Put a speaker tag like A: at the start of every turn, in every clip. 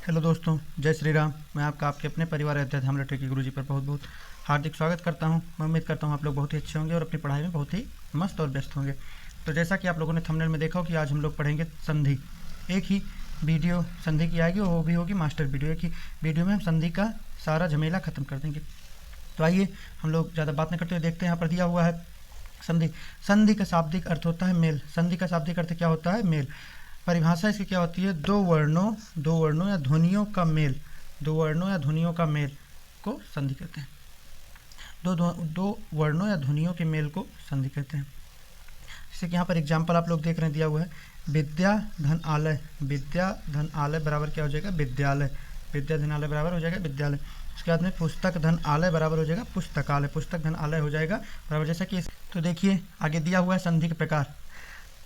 A: Hello दोस्तों, जय श्री राम। मैं आपके अपने परिवार अध्यक्ष हमला टेकी गुरुजी पर बहुत बहुत हार्दिक स्वागत करता हूं। मैं उम्मीद करता हूं आप लोग बहुत ही अच्छे होंगे और अपनी पढ़ाई में बहुत ही मस्त और व्यस्त होंगे। तो जैसा कि आप लोगों ने थंबनेल में देखा हो कि आज हम लोग पढ़ेंगे संधि। एक ही वीडियो संधि की आएगी और वो भी होगी मास्टर वीडियो। एक ही वीडियो में हम संधि का सारा झमेला खत्म कर देंगे। तो आइए हम लोग ज़्यादा बात नहीं करते हुए देखते हैं। यहाँ पर दिया हुआ है संधि। संधि का शाब्दिक अर्थ होता है मेल। संधि का शाब्दिक अर्थ क्या होता है? मेल। परिभाषा इसकी क्या होती है? दो वर्णों या ध्वनियों का मेल। दो वर्णों या ध्वनियों का मेल को संधि कहते हैं। दो वर्णों या ध्वनियों के मेल को संधि कहते हैं। जैसे कि यहाँ पर एग्जाम्पल आप लोग देख रहे हैं, दिया हुआ है विद्या धन आलय। विद्या धन आलय बराबर क्या हो जाएगा? विद्यालय। विद्या धन आलय बराबर हो जाएगा विद्यालय। उसके बाद में पुस्तक धन आलय बराबर हो जाएगा पुस्तकालय। पुस्तक धन आलय हो जाएगा बराबर। जैसा कि तो देखिए आगे दिया हुआ है संधि के प्रकार।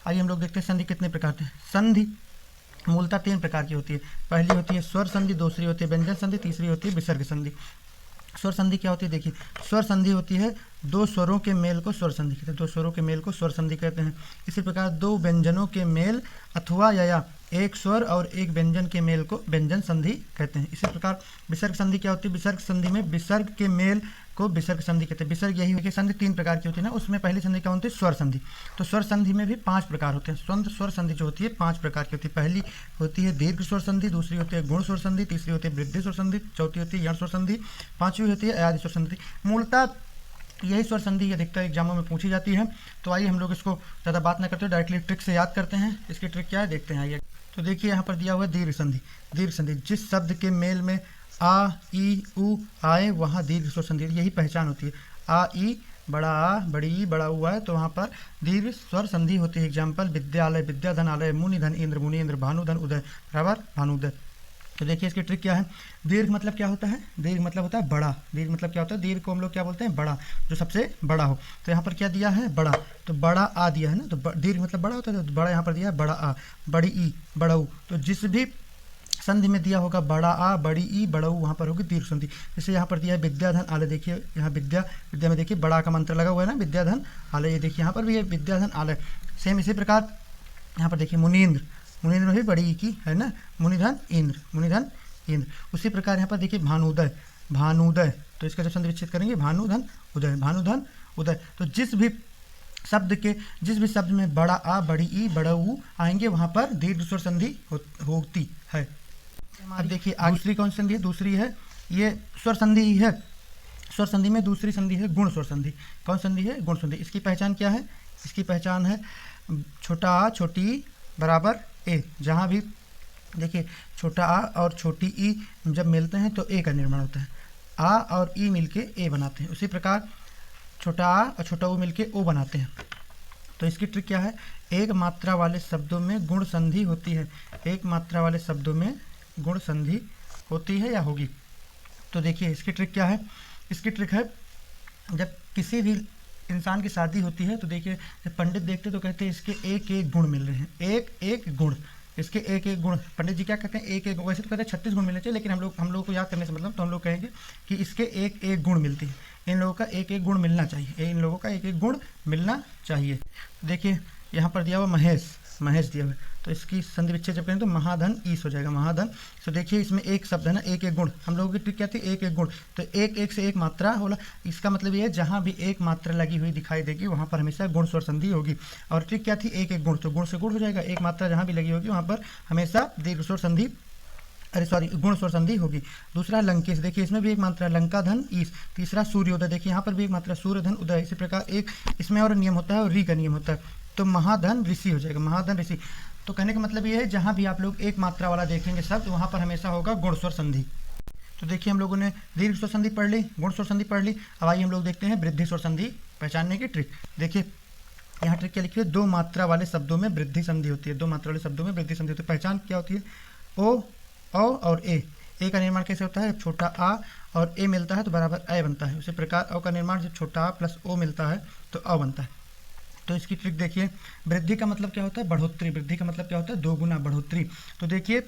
A: आइए हम लोग देखते हैं संधि कितने प्रकार के हैं। संधि मूलतः 3 प्रकार की होती है। पहली होती है स्वर संधि, दूसरी होती है व्यंजन संधि, तीसरी होती है विसर्ग संधि। स्वर संधि क्या होती है? देखिए, स्वर संधि होती है दो स्वरों के मेल को स्वर संधि कहते हैं। दो स्वरों के मेल को स्वर संधि कहते हैं। इसी प्रकार दो व्यंजनों के मेल अथवा या एक स्वर और एक व्यंजन के मेल को व्यंजन संधि कहते हैं। इसी प्रकार विसर्ग संधि क्या होती है? विसर्ग संधि में विसर्ग के मेल को विसर्ग संधि कहते हैं। विसर्ग यही है कि संधि 3 प्रकार की होती है ना, उसमें पहली संधि क्या होती है? स्वर संधि। तो स्वर संधि में भी 5 प्रकार होते हैं। स्वर संधि जो होती है 5 प्रकार की होती है। पहली होती है दीर्घ स्वर संधि, दूसरी होती है गुण स्वर संधि, तीसरी होती है वृद्धि स्वर संधि, चौथी होती है यण स्वर संधि, पांचवी होती है अयादि स्वर संधि। मूलतः यही स्वर संधि अधिकतर एग्जामों में पूछी जाती है। तो आइए हम लोग इसको ज़्यादा बात न करते हुए डायरेक्टली ट्रिक से याद करते हैं। इसकी ट्रिक क्या है देखते हैं। आइए तो देखिए यहाँ पर दिया हुआ है दीर्घ संधि। दीर्घ संधि जिस शब्द के मेल में आ ई उ आए वहाँ दीर्घ स्वर संधि, यही पहचान होती है। आ ई बड़ा आ बड़ी ई बड़ा उ आए तो वहाँ पर दीर्घ स्वर संधि होती है। एग्जाम्पल विद्यालय विद्याधन आलय, मुनि धन इंद्र मुनीन्द्र, भानुधन उदय बराबर भानुदय। तो देखिए इसकी ट्रिक क्या है। दीर्घ मतलब क्या होता है? दीर्घ मतलब होता है बड़ा। दीर्घ मतलब क्या होता है? दीर्घ को हम लोग क्या बोलते हैं? बड़ा, जो सबसे बड़ा हो। तो यहाँ पर क्या दिया है? बड़ा। तो बड़ा आ दिया है ना, तो दीर्घ मतलब बड़ा होता है। तो बड़ा यहाँ पर दिया है बड़ा आ, बड़ी ई, बड़ा ऊ। तो जिस भी संधि में दिया होगा बड़ा आ बड़ी ई बड़ा ऊ, वहाँ पर होगी दीर्घ संधि। जैसे यहाँ पर दिया है विद्याधन आलय। देखिए यहाँ विद्या में देखिए बड़ा का मंत्र लगा हुआ है ना, विद्याधन आलय। ये देखिए यहाँ पर भी है विद्याधन आलय। सेम इसी प्रकार यहाँ पर देखिए मुनीन्द्र, मुनीन्द्र में भी बड़ी ई की है ना, मुनिधन इंद्र, मुनिधन इंद्र। उसी प्रकार यहाँ पर देखिए भानुदय, भानुदय। तो इसका जब संधि विच्छेद करेंगे भानुधन उदय, भानुधन उदय। तो जिस भी शब्द में बड़ा आ बड़ी ई बड़ा ऊ आएंगे वहाँ पर दीर्घ स्वर संधि होती है। अब देखिए दूसरी कौन संधि है? दूसरी है ये स्वर संधि ही है। स्वर संधि में दूसरी संधि है गुण स्वर संधि। कौन संधि है? गुण संधि। इसकी पहचान क्या है? इसकी पहचान है छोटा आ छोटी ई बराबर ए। जहाँ भी देखिए छोटा आ और छोटी ई जब मिलते हैं तो ए का निर्माण होता है। आ और ई मिलके ए बनाते हैं। उसी प्रकार छोटा आ और छोटा ऊ मिलके ओ बनाते हैं। तो इसकी ट्रिक क्या है? एक मात्रा वाले शब्दों में गुण संधि होती है। एक मात्रा वाले शब्दों में गुण संधि होती है या होगी। तो देखिए इसकी ट्रिक क्या है? इसकी ट्रिक है जब किसी भी इंसान की शादी होती है तो देखिए जब पंडित देखते तो कहते हैं इसके एक एक गुण मिल रहे हैं, एक एक गुण, इसके एक एक गुण। पंडित जी क्या कहते हैं? एक एक। वैसे तो कहते हैं 36 गुण मिलने चाहिए, लेकिन हम लोग को याद करने से मतलब तो हम लोग कहेंगे कि इसके एक एक गुण मिलती है। इन लोगों का एक एक गुण मिलना चाहिए, इन लोगों का एक एक गुण मिलना चाहिए। देखिए यहाँ पर दिया हुआ महेश, महेश दिया हुआ है। तो इसकी संधि विच्छेद जब करें तो महाधन ईस हो जाएगा, महाधन। तो देखिए इसमें एक शब्द है ना, एक एक गुण। हम लोगों की ट्रिक क्या थी? एक एक गुण। तो एक एक से एक मात्रा होला। इसका मतलब ये है जहाँ भी एक मात्रा लगी हुई दिखाई देगी वहाँ पर हमेशा गुण स्वर संधि होगी। और ट्रिक क्या थी? एक एक गुण। तो गुण से गुण हो जाएगा। एक मात्रा जहाँ भी लगी होगी वहाँ पर हमेशा दीर्घ स्वर संधि गुण स्वर संधि होगी। दूसरा लंकेश। देखिए इसमें भी एक मात्रा लंका धन ईस। तीसरा सूर्योदय। देखिए यहाँ पर भी एक मात्रा सूर्य धन उदय। इसी प्रकार एक इसमें और नियम होता है और री का नियम होता है। तो महाधन ऋषि हो जाएगा, महाधन ऋषि। तो कहने का मतलब ये है जहाँ भी आप लोग एक मात्रा वाला देखेंगे शब्द वहाँ पर हमेशा होगा गुण स्वर संधि। तो देखिए हम लोगों ने दीर्घ स्वर संधि पढ़ ली, गुण स्वर संधि पढ़ ली। अब आइए हम लोग देखते हैं वृद्धि स्वर संधि पहचानने की ट्रिक। देखिए यहाँ ट्रिक क्या लिखी है? दो मात्रा वाले शब्दों में वृद्धि संधि होती है। दो मात्रा वाले शब्दों में वृद्धि संधि होती है। पहचान क्या होती है? ओ और ए। ए का निर्माण कैसे होता है? छोटा आ और ए मिलता है तो बराबर ए बनता है। उसी प्रकार अ का निर्माण जब छोटा आ प्लस ओ मिलता है तो अ बनता है। तो इसकी ट्रिक देखिए, वृद्धि का मतलब क्या होता है? बढ़ोतरी। वृद्धि का मतलब क्या होता है? दोगुना, बढ़ोतरी। तो देखिए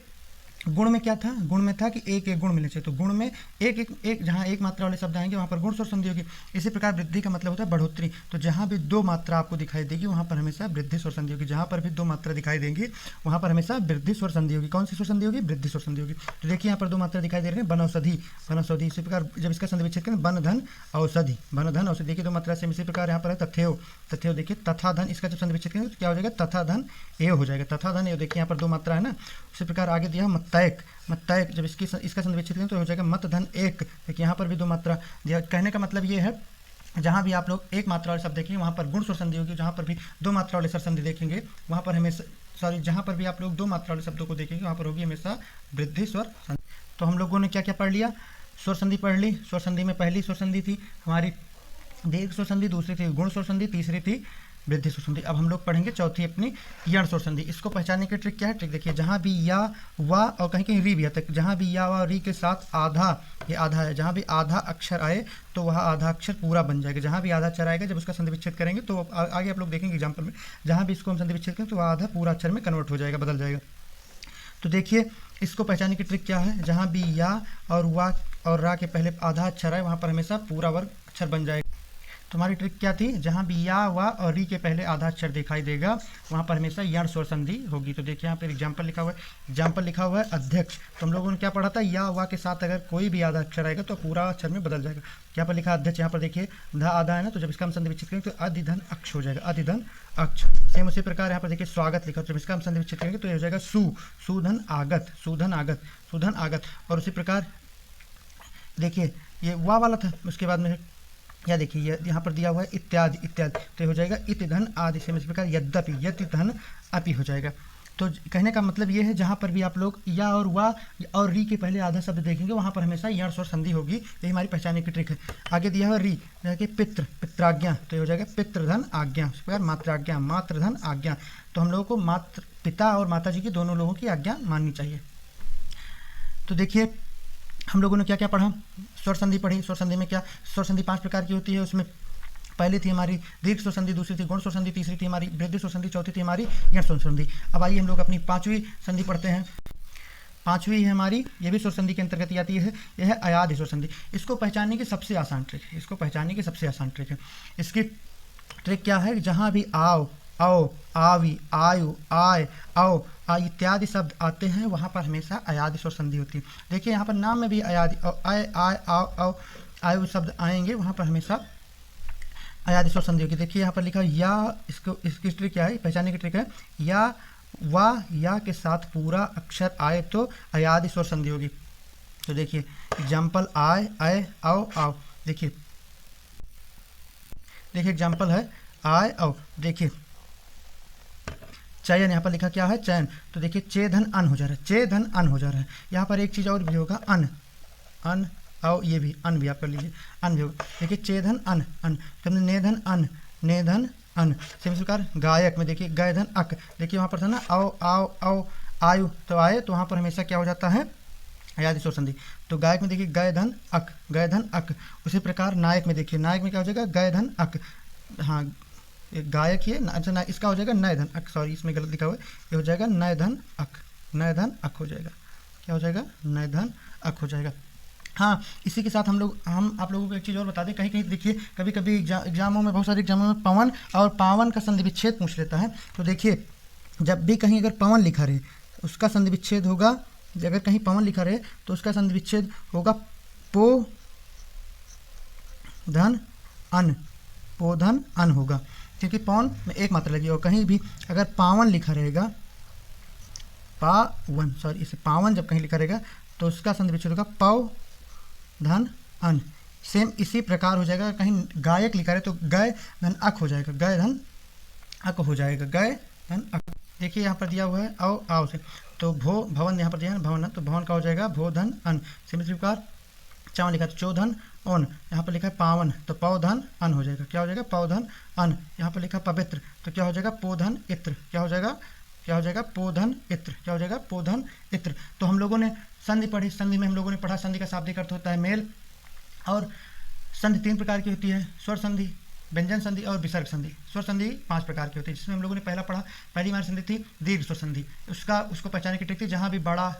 A: गुण में क्या था, गुण में था कि एक एक गुण मिलने चाहिए, तो गुण में एक एक एक जहाँ एक मात्रा वाले शब्द आएंगे वहाँ पर गुण स्वर संधि होगी। इसी प्रकार वृद्धि का मतलब होता है बढ़ोतरी, तो जहाँ भी दो मात्रा आपको दिखाई देगी वहाँ पर हमेशा वृद्धि स्वर संधि होगी। जहाँ पर भी दो मात्रा दिखाई देंगी वहाँ पर हमेशा वृद्धि स्वर संधि होगी। कौन सी स्वर संधि होगी, वृद्धि स्वर संधि होगी। तो देखिए यहाँ पर दो मात्रा दिखाई दे रही है, बनौषधि, बनौषधि। इसी प्रकार जब इसका संधि विच्छेद करें, बन धन औषधि, बन धन औषधि। देखिए दो मात्रा से इसी प्रकार यहाँ पर है तथेव, तथेव। देखिए तथा धन, इसका जब संधि विच्छेद करेंगे तो क्या हो जाएगा, तथा धन एव हो जाएगा, तथा धन एव। देखिए यहाँ पर दो मात्रा है ना। इसी प्रकार आगे दिया मतैक, मतैक। जब इसका संधि विच्छेद करें तो हो जाएगा मत धन एक। देखिए यहाँ पर भी दो मात्रा दिया। कहने का मतलब ये है जहाँ भी आप लोग एक मात्रा वाले शब्द देखेंगे वहाँ पर गुण स्वर संधि होगी, जहाँ पर भी दो मात्रा वाले स्वर संधि देखेंगे वहाँ पर हमेशा जहाँ पर भी आप लोग दो मात्रा वाले शब्दों को देखेंगे वहाँ पर होगी हमेशा वृद्धि स्वर संधि। तो हम लोगों ने क्या क्या पढ़ लिया, स्वर संधि पढ़ ली। स्वर संधि में पहली स्वर संधि थी हमारी दीर्घ स्वर संधि, दूसरी थी गुण स्वर संधि, तीसरी थी वृद्धि स्वर संधि। अब हम लोग पढ़ेंगे चौथी अपनी यण स्वर संधि। इसको पहचानने की ट्रिक क्या है, ट्रिक देखिए, जहाँ भी या वा और कहीं कहीं री भी आता है, जहाँ भी या वा री के साथ आधा, ये आधा है, जहाँ भी आधा अक्षर आए तो वह आधा अक्षर पूरा बन जाएगा। जहाँ भी आधा अक्षर आएगा जब उसका संधि विच्छेद करेंगे तो आगे आप लोग देखेंगे एग्जाम्पल में, जहाँ भी इसको हम संधि विच्छेद करें तो वह आधा पूरा अक्षर में कन्वर्ट हो जाएगा, बदल जाएगा। तो देखिए इसको पहचानने की ट्रिक क्या है, जहाँ भी या और वा और रा के पहले आधा अक्षर आए वहाँ पर हमेशा पूरा वर्ग अक्षर बन जाएगा। तुम्हारी ट्रिक क्या थी, जहाँ भी या वा और री के पहले आधा अक्षर दिखाई देगा वहाँ पर हमेशा यण स्वर संधि होगी। तो देखिए यहाँ पर एग्जाम्पल लिखा हुआ है, एग्जाम्पल लिखा हुआ है अध्यक्ष। तो हम लोगों ने क्या पढ़ा था, या वा के साथ अगर कोई भी आधा अक्षर आएगा तो पूरा अक्षर में बदल जाएगा। यहाँ पर लिखा अध्यक्ष, यहाँ पर देखिए ध आधा है ना, तो जब इसका हम संधि विच्छेद करेंगे तो अधिधन अक्ष हो जाएगा, अधिधन अक्ष। सेम उसी प्रकार यहाँ पर देखिए स्वागत लिखा, तो जब इसका हम संधि विच्छेद करेंगे तो ये हो जाएगा सुधन आगत, सुधन आगत, सुधन आगत। और उसी प्रकार देखिए ये वा वाला था, उसके बाद में या देखिए ये यहाँ पर दिया हुआ है इत्यादि, इत्यादि, तो ये हो जाएगा इत धन आदि। से इस प्रकार यद्यपि, यति धन अपि हो जाएगा। तो कहने का मतलब ये है जहाँ पर भी आप लोग या और वा और री के पहले आधा शब्द देखेंगे वहाँ पर हमेशा यण स्वर संधि होगी। यही हमारी पहचानने की ट्रिक है। आगे दिया हुआ री, जैसे कि पितृ, पित्राज्ञा, तो ये हो जाएगा पितृधन आज्ञा। इस प्रकार मात्राज्ञा, मातृधन आज्ञा। तो हम लोगों को मात्र पिता और माता जी की दोनों लोगों की आज्ञा माननी चाहिए। तो देखिए हम लोगों ने क्या क्या पढ़ा, स्वर संधि पढ़ी। स्वर संधि में क्या, स्वर संधि 5 प्रकार की होती है। उसमें पहली थी हमारी दीर्घ स्वर संधि, दूसरी थी गुण स्वर संधि, तीसरी थी हमारी वृद्धि स्वर संधि, चौथी थी हमारी यण स्वर संधि। अब आइए हम लोग अपनी 5वीं संधि पढ़ते हैं। 5वीं है हमारी, ये भी स्वर संधि के अंतर्गत आती है, यह है अयाधि स्वर संधि। इसको पहचानने की सबसे आसान ट्रिक है, इसको पहचानने की सबसे आसान ट्रिक है। इसकी ट्रिक क्या है, जहाँ भी आओ, आओ, आवी, आयु, आय, आओ, इत्यादि शब्द आते हैं वहाँ पर हमेशा अयादि स्वर संधि होती है। देखिए यहाँ पर नाम में भी अयादि, आय, आय, आओ, आओ, आयु शब्द आएंगे वहाँ पर हमेशा अयादि स्वर संधि होगी। देखिए यहाँ पर लिखा या, इसकी ट्रिक क्या है, पहचानने की ट्रिक है, या वा या के साथ पूरा अक्षर आए तो अयादि स्वर संधि होगी। तो देखिए एग्जाम्पल आय, आय, आओ, आओ। देखिए एग्जाम्पल है आय, आओ। देखिए चयन, यहाँ पर लिखा क्या है, चयन। तो देखिए चे धन अन हो जा रहा है, चे धन अन हो जा रहा है। यहाँ पर एक चीज़ और भी होगा, अन, अन, आओ, ये भी अन भी आप कर लीजिए, अन भी होगा। देखिए चे धन अन, अन, तो ने धन अन, ने धन अन। सेम प्रकार गायक में देखिए गय धन अक। देखिए वहाँ पर था ना आओ, आओ, आओ, आयु, तो आए तो वहाँ पर हमेशा क्या हो जाता है, अयादि स्वर संधि। तो गायक में देखिए गय धन अक, गय धन अक। उसी प्रकार नायक में देखिए, नायक में क्या हो जाएगा, गय धन अक। हाँ गायक ही है, अच्छा ना, इसका हो जाएगा नय धन अक, सॉरी इसमें गलत लिखा हुआ है, ये हो जाएगा नय धन अक, नय धन अक हो जाएगा। क्या हो जाएगा, नय धन अक हो जाएगा। हाँ इसी के साथ हम आप लोगों को एक चीज़ और बता दें, कहीं कहीं देखिए कभी कभी एग्जामों में, बहुत सारे एग्जामों में पवन और पावन का संधि विच्छेद पूछ लेता है। तो देखिए जब भी कहीं अगर पवन लिखा रहे उसका संधि विच्छेद होगा, अगर कहीं पवन लिखा रहे तो उसका संधि विच्छेद होगा पो धन अन, पो धन अन होगा, क्योंकि पवन में एक मात्रा लगी। और कहीं भी अगर पावन लिखा रहेगा, पावन, सॉरी इसे पावन जब कहीं लिखा रहेगा तो उसका संधि विच्छेद होगा पौ धन अन। सेम इसी प्रकार हो जाएगा, कहीं गायक लिखा रहे तो गय धन अक हो जाएगा, गय धन अक हो जाएगा, गय धन अक। देखिए यहाँ पर दिया हुआ है आओ, आओ से, तो भो भवन यहाँ पर दिया है भवन, तो भवन का हो जाएगा भो धन अन। सेम इसी प्रकार चावन लिखा तो चौधन ओन, यहाँ पर लिखा है पावन तो पौधन अन हो जाएगा। क्या हो जाएगा, पौधन अन। यहाँ पर लिखा पवित्र तो क्या हो जाएगा, पोधन इत्र। क्या हो जाएगा, क्या हो जाएगा, पोधन इत्र। क्या हो जाएगा, पोधन इत्र। तो हम लोगों ने संधि पढ़ी। संधि में हम लोगों ने पढ़ा संधि का शाब्दिक अर्थ होता है मेल। और संधि 3 प्रकार की होती है, स्वर संधि, व्यंजन संधि और विसर्ग संधि। स्वर संधि 5 प्रकार की होती है, जिसमें हम लोगों ने पहला पढ़ा, पहली हमारी संधि थी दीर्घ स्वर संधि। उसको पहचानने की ट्रिक थी, जहाँ भी बड़ा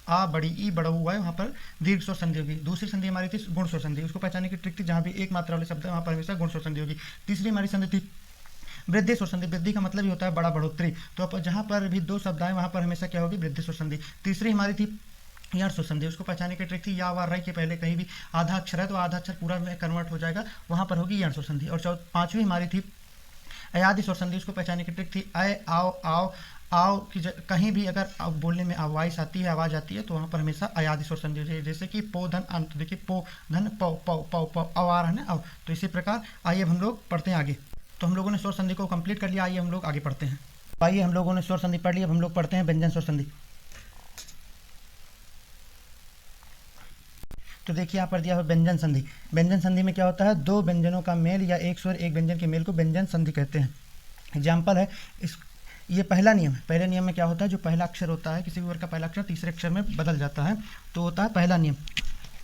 A: आ बड़ी ई बड़ा हुआ है, वहाँ पर दीर्घ स्वर संधि होगी। दूसरी संधि हमारी थी गुण स्वर संधि, उसको पहचानने की ट्रिक थी, जहाँ भी एक मात्रा वाले शब्द है वहाँ पर हमेशा गुण स्वर संधि होगी। तीसरी हमारी संधि थी वृद्धि स्वर संधि, वृद्धि का मतलब ही होता है बड़ा, बढ़ोतरी, तो अब जहाँ पर भी दो शब्द आए वहाँ पर हमेशा क्या होगी, वृद्धि स्वर संधि। तीसरी हमारी थी यण स्वर संधि, उसको पहचानने की ट्रिक थी या वा रई के पहले कहीं भी आधा अक्षर है तो आधा अक्षर पूरा में कन्वर्ट हो जाएगा, वहाँ पर होगी यण स्वर संधि। और पांचवी हमारी थी अयादि स्वर संधि, उसको पहचानने की ट्रिक थी अय आओ आओ आओ की कहीं भी अगर बोलने में आवाज़ आती है, आवाज़ आती है तो वहाँ पर हमेशा अयादि स्वर संधि हो जाएगी, जैसे कि पो धन अंत, देखिए पो धन पौ पौ पौ पौ अवार है ना अव। तो इसी प्रकार आइए हम लोग पढ़ते हैं आगे। तो हम लोगों ने स्वर संधि को कंप्लीट कर लिया, आइए हम लोग आगे पढ़ते हैं। आइए हम लोगों ने स्वर संधि पढ़ लिया, अब हम लोग पढ़ते हैं व्यंजन स्वर संधि। तो देखिए यहाँ पर दिया हुआ व्यंजन संधि। व्यंजन संधि में क्या होता है, दो व्यंजनों का मेल या एक स्वर एक व्यंजन के मेल को व्यंजन संधि कहते हैं। एग्जाम्पल है ये पहला नियम है। पहले नियम में क्या होता है, जो पहला अक्षर होता है किसी भी वर्ग का पहला अक्षर तीसरे अक्षर में बदल जाता है, तो होता है पहला नियम।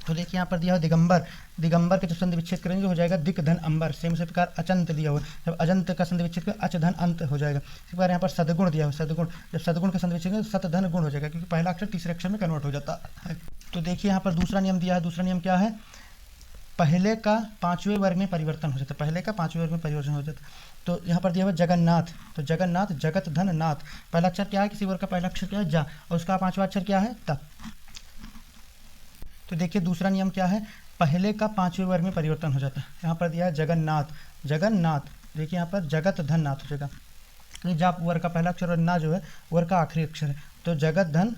A: तो देखिए यहाँ पर दिया हुआ दिगंबर, दिगंबर के जब संधि विच्छेद करेंगे हो जाएगा दिक धन अंबर। सेम उसी प्रकार अचंत दिया हुआ, जब अजंत का संधि विच्छेद करें अच धन अंत हो जाएगा। इसी प्रकार यहाँ पर सदगुण दिया हुआ, सदगुण जब सदगुण का संधि विच्छेद करें सत धन गुण हो जाएगा, क्योंकि पहला अक्षर तीसरे अक्षर में कन्वर्ट हो जाता है। तो देखिए यहाँ पर दूसरा नियम दिया है। दूसरा नियम क्या है, पहले का पांचवें वर्ग में परिवर्तन हो जाता है, पहले का पांचवें वर्ग में परिवर्तन हो जाता है। तो यहाँ पर दिया हुआ जगन्नाथ, तो जगन्नाथ जगत धन नाथ, पहला अक्षर क्या है, किसी वर्ग का पहला अक्षर क्या है जा, और उसका पांचवा अक्षर क्या है त। तो देखिए दूसरा नियम क्या है, पहले का पांचवें वर्ग में परिवर्तन हो जाता है। यहाँ पर दिया है जगन्नाथ, जगन्नाथ, देखिए यहाँ पर जगत धन नाथ हो जाएगा, तो जा वर्ग का पहला अक्षर और ना जो है वर्ग का आखिरी अक्षर है, तो जगत धन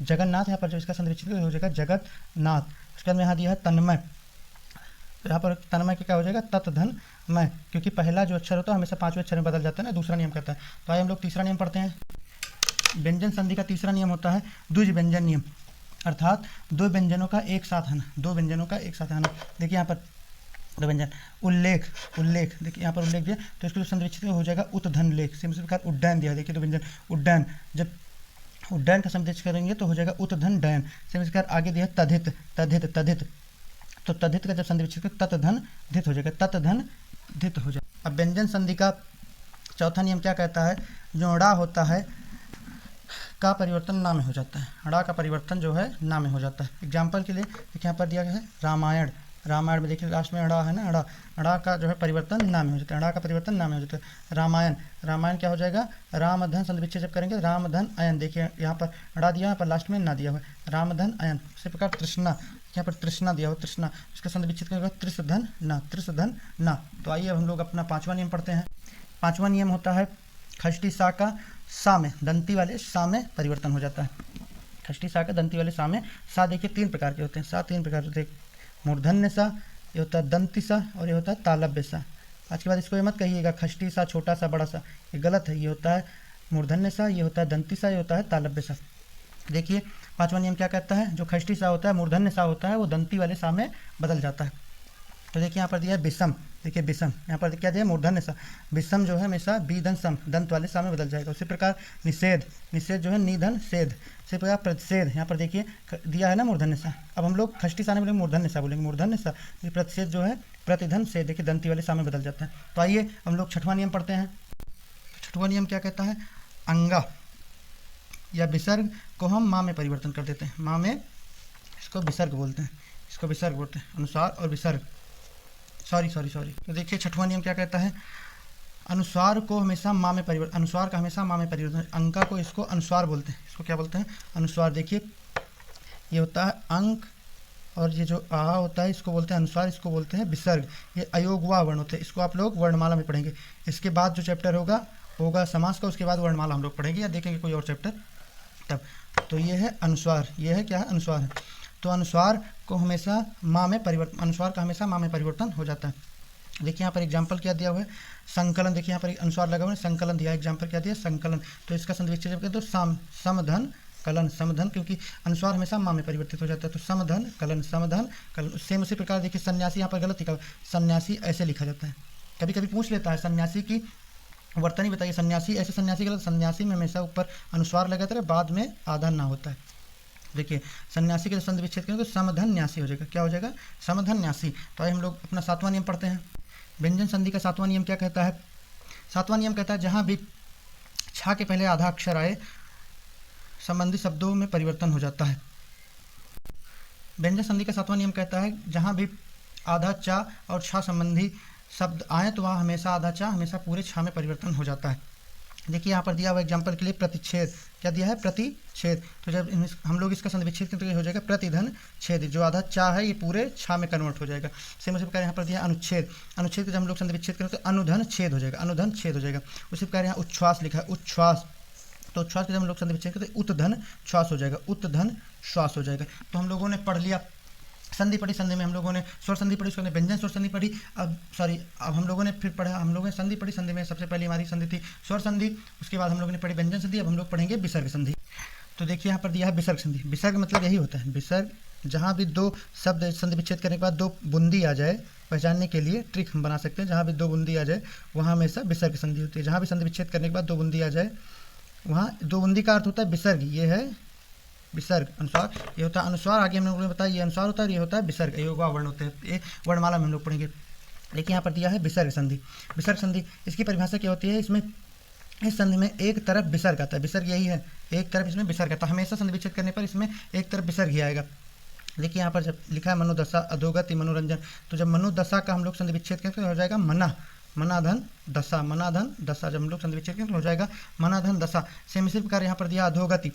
A: जगन्नाथ, यहाँ पर जो इसका संधि विच्छेद हो जाएगा जगत नाथ। उसके बाद में यहाँ दिया है तन्मय, तो यहाँ पर तन्मय क्या हो जाएगा तत् धन मय, क्योंकि पहला जो अक्षर होता है हमेशा पांचवें अक्षर में बदल जाता है ना, दूसरा नियम कहता है। तो आइए हम लोग तीसरा नियम पढ़ते हैं। व्यंजन संधि का तीसरा नियम होता है द्विज व्यंजन नियम, अर्थात दो व्यंजनों का एक साथ आना, दो व्यंजनों का एक साथ आना। देखिए यहाँ पर दो व्यंजन उल्लेख, उल्लेख देखिए यहाँ पर उल्लेख दिया, तो इसको संधि विच्छेद हो जाएगा उत धन लेख। सेम उसी प्रकार उड्डयन दिया, देखिए दो व्यंजन उड्डयन, जब उड्डयन का संधि करेंगे तो हो जाएगा उत धन डयन। सेम उसी प्रकार आगे दिया तधित, तधित तधित, तो तधित का जब संधि विच्छेद तत् धन धित हो जाएगा, तत् धन धित हो जाएगा। अब व्यंजन संधि का चौथा नियम क्या कहता है, जो ड़ा होता है का परिवर्तन ना में हो जाता है, ड़ा का परिवर्तन जो है ना में हो जाता है। एग्जाम्पल के लिए देखिए यहाँ पर दिया गया है रामायण, रामायण में देखिए लास्ट में अड़ा है ना, अड़ा, अड़ा का जो है परिवर्तन ना में हो जाता है, अड़ा का परिवर्तन ना में हो जाता है। रामायण, रामायण क्या हो जाएगा राम धन संधि विच्छेद जब करेंगे राम धन अयन, देखिए यहाँ पर अड़ा दिया, यहाँ पर लास्ट में ना दिया हुआ है राम धन अयन। इसी प्रकार तृष्णा, यहाँ पर तृष्णा दिया हुआ, तृष्णा इसका संधि विच्छेद करेंगे त्रिस धन ना, त्रिस धन ना। तो आइए अब हम लोग अपना पांचवा नियम पढ़ते हैं। पांचवा नियम होता है खष्टी सा का सा में, दंती वाले सा में परिवर्तन हो जाता है। खष्टी सा का दंती वाले सा में, सा देखिए तीन प्रकार के होते हैं, सा तीन प्रकार के, मूर्धन्य सा, ये होता है दंती सा, और ये होता है तालव्य सा। आज के बाद इसको ये मत कहिएगा खष्टी सा छोटा सा बड़ा सा, ये गलत है, ये होता है मूर्धन्य सा, ये होता है दंती सा, ये होता है तालव्य सा। देखिए पांचवा नियम क्या कहता है, जो खष्टी सा होता है मूर्धन्य सा होता है वो दंती वाले सा में बदल जाता है। तो देखिए यहाँ पर दिया है विषम, देखिए विषम, यहाँ पर क्या दिया मूर्धन्य सा, विषम जो है हमेशा बीधन सम दंत वाले सा में बदल जाएगा। उसी प्रकार निषेध, निषेध जो है निधन सेध। इसी प्रकार प्रतिषेध, यहाँ पर देखिए दिया है ना मूर्धन्य सा, अब हम लोग खष्टी सा नहीं बोलेंगे मूर्धन्य सा बोलेंगे, मूर्धन्य सा। ये प्रतिषेध जो है प्रतिधन से, देखिए दंती वाले सा में बदल जाता है। तो आइए हम लोग छठवां नियम पढ़ते हैं। छठवां नियम क्या कहता है, अंगा या विसर्ग को हम माँ में परिवर्तन कर देते हैं, माँ में इसको विसर्ग बोलते हैं, इसको विसर्ग बोलते हैं, अनुस्वार और विसर्ग, सॉरी। तो देखिए छठवां नियम क्या कहता है, अनुस्वार को हमेशा माँ में परिवर्तन, अनुस्वार का हमेशा माँ में परिवर्तन, अंका को इसको अनुस्वार बोलते हैं, इसको क्या बोलते हैं अनुस्वार। देखिए ये होता है अंक, और ये जो आ होता है इसको बोलते हैं अनुस्वार, इसको बोलते हैं विसर्ग। ये अयोगवा वर्ण होते हैं, इसको आप लोग वर्णमाला में पढ़ेंगे। इसके बाद जो चैप्टर होगा समास का, उसके बाद वर्णमाला हम लोग पढ़ेंगे या देखेंगे कोई और चैप्टर तब। तो ये है अनुस्वार, ये है क्या है अनुस्वार है। तो अनुस्वार को हमेशा माँ में परिवर्तन, अनुस्वार का हमेशा माँ में परिवर्तन हो जाता है। देखिए यहाँ पर एग्जाम्पल क्या दिया हुआ है, संकलन, देखिए यहाँ पर अनुस्वार लगा हुआ है, संकलन दिया है, एग्जाम्पल क्या दिया संकलन, तो इसका संधि विच्छेद जब तो समधन कलन, समधन, क्योंकि अनुस्वार हमेशा माँ में परिवर्तित हो जाता है, तो समधन कलन, समधन कलन। सेम उसी प्रकार देखिए सन्यासी, यहाँ पर गलत लिखा हुआ, सन्यासी ऐसे लिखा जाता है, कभी कभी पूछ लेता है सन्यासी की वर्तनी बताइए, सन्यासी ऐसे, सन्यासी गलत, सन्यासी में हमेशा ऊपर अनुस्वार लगाता है, बाद में आधा ना होता है। देखिए सन्यासी के संधि विच्छेद करेंगे तो समधन न्यासी हो जाएगा, क्या हो जाएगा समधन न्यासी। तो आइए हम लोग अपना सातवां नियम पढ़ते हैं। व्यंजन संधि का सातवां नियम क्या कहता है, सातवां नियम कहता है जहाँ भी छा के पहले आधा अक्षर आए संबंधी शब्दों में परिवर्तन हो जाता है। व्यंजन संधि का 7वां नियम कहता है जहाँ भी आधा चा और छा संबंधी शब्द आए तो वहाँ हमेशा आधा चा हमेशा पूरे छा में परिवर्तन हो जाता है। देखिए यहाँ पर दिया हुआ एग्जाम्पल के लिए प्रतिच्छेद, क्या दिया है? प्रतिच्छेद। तो जब हम लोग इसका संधि विच्छेद करें तो ये हो जाएगा प्रतिधन छेद, जो आधा चा है ये पूरे छा में कन्वर्ट हो जाएगा। सेम उसी प्रकार यहाँ पर दिया अनुच्छेद, अनुच्छेद का जब हम लोग संधि विच्छेद करें तो अनुधन छेद हो जाएगा, अनुधन छेद हो जाएगा। उसी प्रकार यहाँ उच्छ्वास लिखा है, उच्छ्वास, तो उच्छ्वास के जब हम लोग संधि विच्छेद करें तो उत्धन श्वास हो जाएगा, उत्धन श्वास हो जाएगा। तो हम लोगों ने पढ़ लिया संधि पढ़ी, संधि में हम लोगों ने स्वर संधि पढ़ी, उसके बाद व्यंजन स्वर संधि पढ़ी। अब हम लोगों ने फिर पढ़ा, हम लोगों ने संधि पढ़ी, संधि में सबसे पहले हमारी संधि थी स्वर संधि, उसके बाद हम लोगों ने पढ़ी व्यंजन संधि, अब हम लोग पढ़ेंगे विसर्ग संधि। तो देखिए यहाँ पर दिया है विसर्ग संधि। विसर्ग मतलब यही होता है, विसर्ग जहाँ भी दो शब्द संधि विच्छेद करने के बाद दो बूंदी आ जाए, पहचानने के लिए ट्रिक हम बना सकते हैं, जहाँ भी दो बूंदी आ जाए वहाँ हमेशा विसर्ग संधि होती है। जहाँ भी संधि विच्छेद करने के बाद दो बूंदी आ जाए वहाँ दो बूंदी का अर्थ होता है विसर्ग, ये है विसर्ग। अनुस्वार ये होता है अनुस्वार, आगे हम लोगों ने बताया ये अनुस्वार होता है, ये होता है विसर्ग, ये वर्ण होते हैं, ये वर्णमाला में हम लोग पढ़ेंगे। देखिए यहाँ पर दिया है विसर्ग संधि। विसर्ग संधि इसकी परिभाषा क्या होती है? इसमें इस संधि में एक तरफ विसर्ग आता है, विसर्ग यही है, एक तरफ इसमें विसर्ग आता है, हमेशा संधि विच्छेद करने पर इसमें एक तरफ विसर्ग ही आएगा। देखिए यहाँ पर जब लिखा है मनोदशा अधोगति मनोरंजन, तो जब मनोदशा का हम लोग संधि विच्छेद करेंगे तो हो जाएगा मना, मनाधन दशा, मनाधन दशा, जब हम लोग संधि विच्छेद करेंगे तो हो जाएगा मनाधन दशा। सेम इसी प्रकार यहाँ पर दिया अधोगति,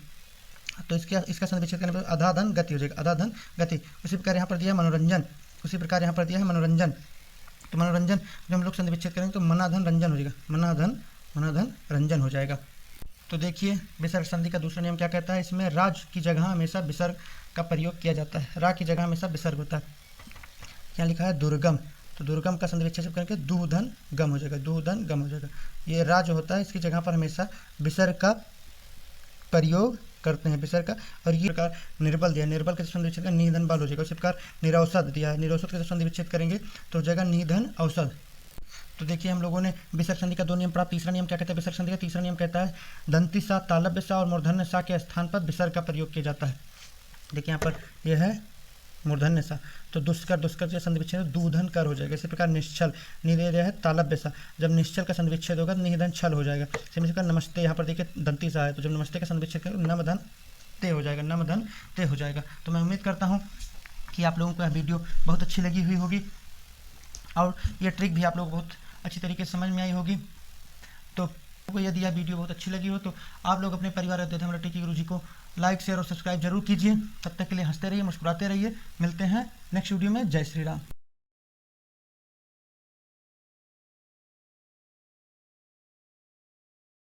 A: तो इसका संधि विच्छेद करने पर अधाधन गति हो जाएगा, अधाधन गति। उसी प्रकार यहाँ पर दिया मनोरंजन, उसी प्रकार यहाँ पर दिया है मनोरंजन, तो मनोरंजन जब हम लोग संधि विच्छेद करेंगे तो मनाधन रंजन हो जाएगा, मनाधन रंजन हो जाएगा। तो देखिए विसर्ग संधि का दूसरा नियम क्या कहता है? इसमें राज की जगह हमेशा विसर्ग का प्रयोग किया जाता है, रा की जगह हमेशा विसर्ग होता है। क्या लिखा है? दुर्गम, तो दुर्गम का संधि विच्छेद करके दुधन गम हो जाएगा, दुधन गम हो जाएगा। ये रा जो होता है इसकी जगह पर हमेशा विसर्ग का प्रयोग करते हैं, विसर्ग का। और ये प्रकार निर्बल दिया, निर्बल के संधि विच्छेद का निधन बल हो जाएगा। उसी प्रकार निरौषध दिया है, निरौषध के संधि विच्छेद करेंगे तो हो जाएगा निधन औषध। तो देखिए हम लोगों ने विसर्ग संधि का दो नियम पढ़ा। तीसरा नियम क्या कहता है? विसर्ग संधि का तीसरा नियम कहता है दंती सा, तालव्य सा और मूर्धन्य सा के स्थान पर विसर्ग का प्रयोग किया जाता है। देखिए यहाँ पर यह है मूर्धन्य सा, तो दुष्कर, दुष्कर से संधि विच्छेद दूधन कर हो जाएगा। इसी प्रकार निश्चल, निधेय है तालव्य सा, जब निश्चल का संधि विच्छेद होगा तो निधन छल हो जाएगा। इसी प्रकार नमस्ते, यहाँ पर देखिए दंती सा है, तो जब नमस्ते का संधि विच्छेद करेंगे नमधन ते हो जाएगा, नमधन ते हो जाएगा। तो मैं उम्मीद करता हूँ कि आप लोगों को यह वीडियो बहुत अच्छी लगी हुई होगी और ये ट्रिक भी आप लोग बहुत अच्छी तरीके से समझ में आई होगी। तो यदि यह वीडियो बहुत अच्छी लगी हो तो आप लोग अपने परिवार अध्ययन हमारे टीके गुरुजी को लाइक शेयर और सब्सक्राइब जरूर कीजिए। तब तक के लिए हंसते रहिए, मुस्कुराते रहिए। मिलते हैं नेक्स्ट वीडियो में। जय श्री राम।